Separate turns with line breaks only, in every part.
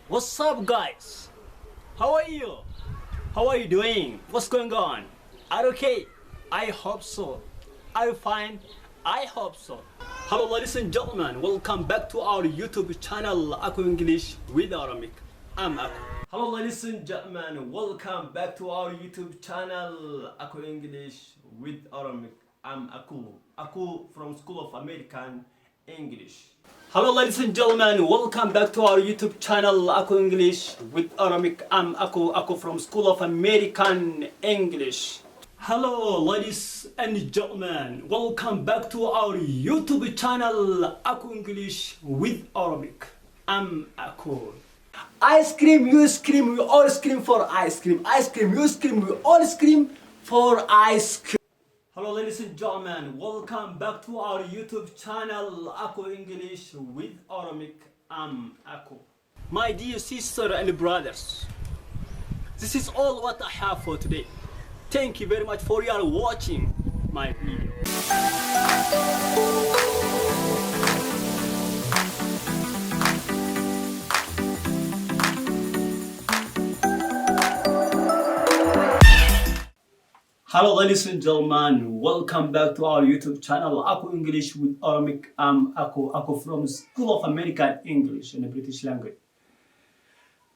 What's up, guys? How are you? How are you doing? What's going on? Are you okay? I hope so. Are you fine? I hope so. Hello, ladies and gentlemen. Welcome back to our YouTube channel, Aku English with Aramik. I'm Aku. Hello, ladies and gentlemen. Welcome back to our YouTube channel, Aku English with Aramik. I'm Aku. Aku from School of American English. Hello, ladies and gentlemen. Welcome back to our YouTube channel, Aku English with Aramik. I'm Aku from School of American English. Hello, ladies and gentlemen. Welcome back to our YouTube channel, Aku English with Arabic. I'm Aku. Ice cream, you scream, we all scream for ice cream. Ice cream, you scream, we all scream for ice cream. Hello, ladies and gentlemen. Welcome back to our YouTube channel, Aku English with Arabic. I'm Aku. My dear sister and brothers, this is all what I have for today. Thank you very much for your watching my video. Hello, ladies and gentlemen. Welcome back to our YouTube channel, Aku English with Arabic. I'm Aku from School of American English and British language.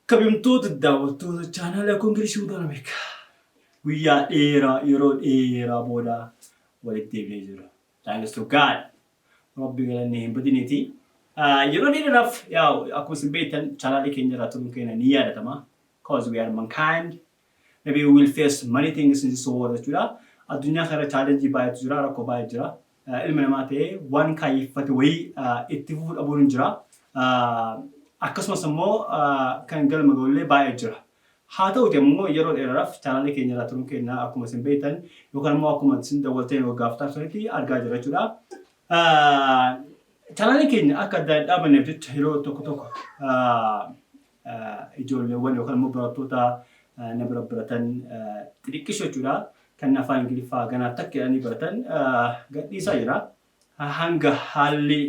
Kabimtoota daawwattoota channel Aku English with Arabic. Guyyaa dheeraa yeroo dheeraa booda walitti deebi'ee jira. Thanks to God. Rabbi galanni hin badiniiti. Yeroo dheeraaf akkuma isin beektan chaanaalii keenya irraa turuun keenya ni yaadatama. Cause we are mankind. Maybe we will face many things in this world jechuudha. Addunyaa kana challenge baay'eetu jira, rakkoo baay'ee jira. Ilma namaa ta'ee waan kaayyeffate wayii itti fufuu dhabuun jira. Akkasumas immoo kan galma ga'ullee baay'ee jira. Haa ta'uuti immoo yeroo dheeraaf chaanaalii keenya irraa turuun keenya akkuma isin beektan yookaan immoo akkuma isin daawwattan waggaaf taasisanitti argaa jira jechuudha. Chaanaalii keenya akka adda hin dhaabanneef jecha yeroo tokko tokko ijoolleewwan yookaan immoo barattoota na bira baratan xixiqqisho jechuudha. Kan afaan Ingiliffaa ganaa takka jedhanii baratan gadhiisaa jira. Hanga haalli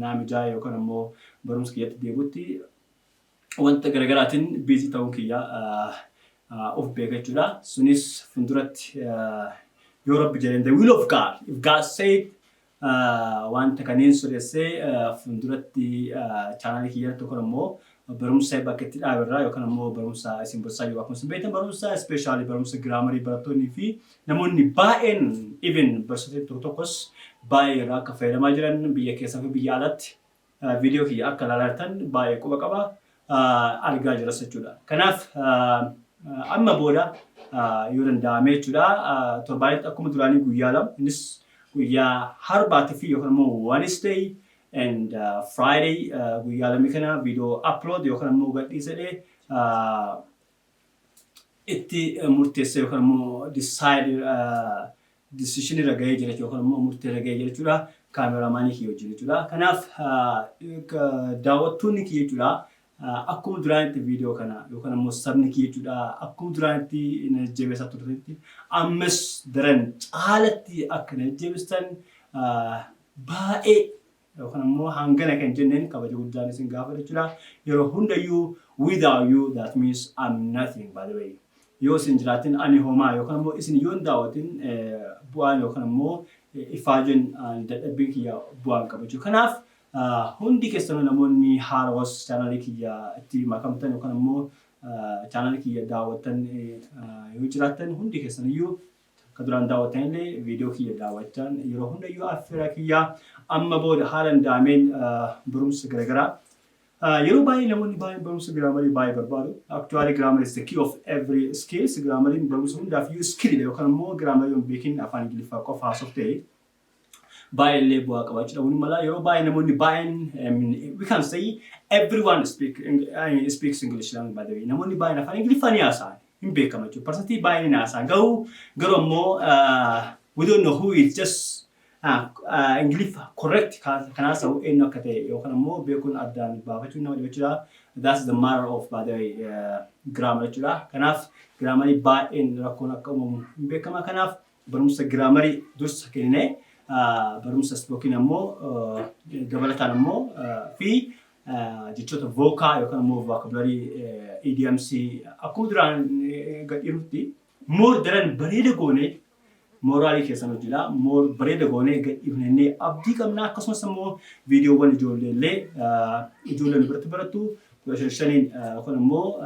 naamijaa yookaan immoo barumsa kiyyatti deebi'utti wanta garaagaraatiin biizii ta'uun kiyya of beeka jechuudha. Sunis funduratti yoo Rabbi jedheen the will of God. If God said wanta kanneen sodeessee funduratti chaanaalii kiyyatti yookaan immoo barumsa bakka itti dhaaberraa yookaan immoo barumsa isin barsiisaa yoo akkuma isin beektan barumsa especially barumsa giraamarii barattoonnii fi namoonni baay'een even barsiisota tokko tokkos baay'ee irraa akka fayyadamaa jiran biyya keessaa fi biyya alatti viidiyoo kiyya akka ilaaltan baay'ee quba qaba argaa jiras jechuudha. Kanaaf amma booda yoo danda'ame jechuudha torbaanitti akkuma duraanii guyyaa lama innis guyyaa harbaatii fi yookaan immoo Wednesday and Friday guyyaa lamii kana video upload yookaan immoo gadhiisedhe itti murteessee yookaan immoo decision irra gahee jira yookaan immoo murtee irra gahee jira jechuudha. Kaameraamaanii kiyya wajjin jechuudha. Kanaaf daawwattoonni kiyya jechuudha akkuma duraanitti video kana yookaan immoo sabni kiyya jechuudha akkuma duraanitti na jabeessaa turtetti ammas daran caalatti akka na jabeessan baay'ee yookaan immoo hangana kan jenneen kabaja guddaan isin gaafadha jechuudha. Yeroo hundayyuu without you that means I'm nothing by the way. Yoo isin jiraatin ani homaa yookaan immoo isin yoo hin daawwatin bu'aan yookaan immoo ifaajin dadhabbii kiyya bu'aan qaba jechuudha. Kanaaf hundi keessanuu namoonni haarawas chaanaalii kiyya itti makamtan yookaan immoo chaanaalii kiyya daawwatan yoo jiraattan hundi keessaniyyuu kaduraan daawwatan illee viidiyoo kiyya daawwachaan yeroo hundayyuu affeera kiyya amma booda haala danda'ameen barumsa garaagaraa yeroo baay'ee namoonni baay'een barumsa giraamarii baay'ee barbaadu. Actually grammar is the key of every skills. Grammariin barumsa hundaaf iyyuu skill yookaan immoo giraamarii hin beekin afaan Ingiliffaa qofa haasofte baay'ee illee bu'aa qabaachuu dhabuun mala yeroo baay'ee namoonni baay'een we can say everyone speaks English language by the way. Namoonni baay'een afaan Ingiliffaa ni haasa'an hin beekama jechuudha. Parsantii baay'een ni haasa'an garuu immoo we don't know who is just Ingiliffa correct kan haasa'u eenyu akka ta'e yookaan immoo beekuun addaan baafachuun nama dhibachuudha. That's the matter of by the way grammar jechuudha. Kanaaf giraamarii baay'een rakkoon akka uumamu hin beekama. Kanaaf barumsa giraamarii dursa kennee barumsa spoken ammoo dabalataan ammoo fi jechoota vokaa yookaan immoo vocabulary idioms akkuma duraan gadhiifnutti more daran bareeda goonee mooraalii keessan hojjedha. Bareeda goonee gadhiifnee abdii qabna. Akkasumas immoo viidiyoowwan ijoollee ijoolleen biratti barattu 15 yookaan immoo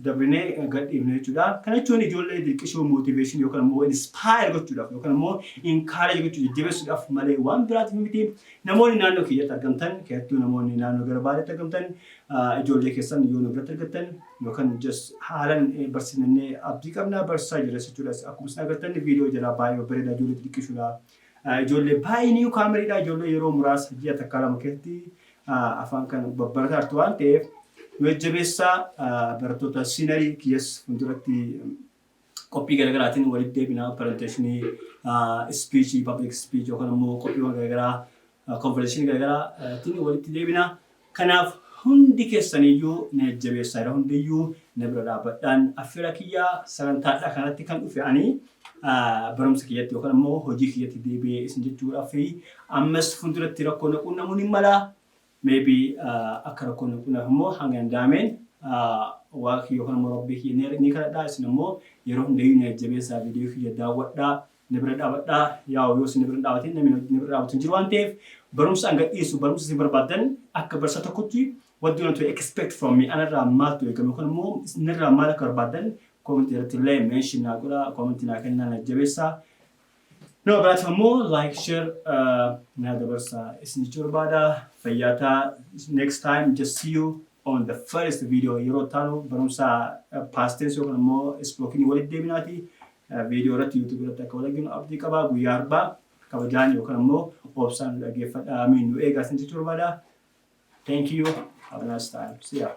dabrinee gadhiifne jechuudha. Kana jechuun ijoollee dirqisuu motivation yookaan immoo inspire gochuudhaaf yookaan immoo encourage gochuudhaaf jajjabeessuudhaaf malee waan biraatiif miti. Namoonni naannoo kiyyatti argamtan keessattuu namoonni naannoo gara baadiyyaatti argamtan ijoollee keessan yoo nu biratti argattan yookaan just haalan barsiifnee abdii qabna barsiisaa jirres jechuudha. Akkuma isin agartan viidiyoo jala baay'ee bareedaa ijoollee dirqisuudha. Ijoollee baay'ee niiw kaameriidha. Ijoollee yeroo muraasa ji'a takka lama keessatti afaan kan babbarataa jirtu waan ta'eef jajjabeessaa barattoota siinarii kiyyas fuulduratti qophii garaagaraatiin walitti deebinaa presenteeshinii speechii public speech yookaan immoo qophiiwwan garaagaraa conversation garaagaraatiin walitti deebinaa. Kanaaf hundi keessaniyyuu na jajjabeessaa jira. Hundiyyuu na bira dhaabbadhaan affeera kiyyaa sagantaadhaa kanatti kan dhufe ani barumsa kiyyatti yookaan immoo hojii kiyyatti deebi'ee isin jechuudhaaf fi ammas fuulduratti rakkoo naquun namuun hin malaa. Maybe akka rakkoon naquudhaaf immoo hanga danda'ameen waaqii yookaan immoo rabbii kiyya ni kadhadhaa. Isin immoo yeroo hundayyuu na jajjabeessaa viidiyoo kiyya daawwadhaa. Na bira dhaabadhaa. Yoo isin na bira dhaabatin namni na bira dhaabatu hin jiru waan ta'eef barumsa hanga dhiisu barumsa isin barbaadan akka barsa tokkotti what do you want to expect from me? Anarraa maaltu eegame yookaan immoo isinirraa maal akka barbaadan koomentii irratti illee mention naa godhaa. Koomentii naa kennaa na jajjabeessaa. No, but more like share another verse is Nichurbada Fayata. Next time, just see you on the first video. Yerotano, Barumsa past tense, or more spoken with Deminati. Video at YouTube at the Collegian of the Kaba, Guyarba, Kabajan, Yokanamo, Opsan, I mean, you Egas in Nichurbada. Thank you. Have a nice time. See ya.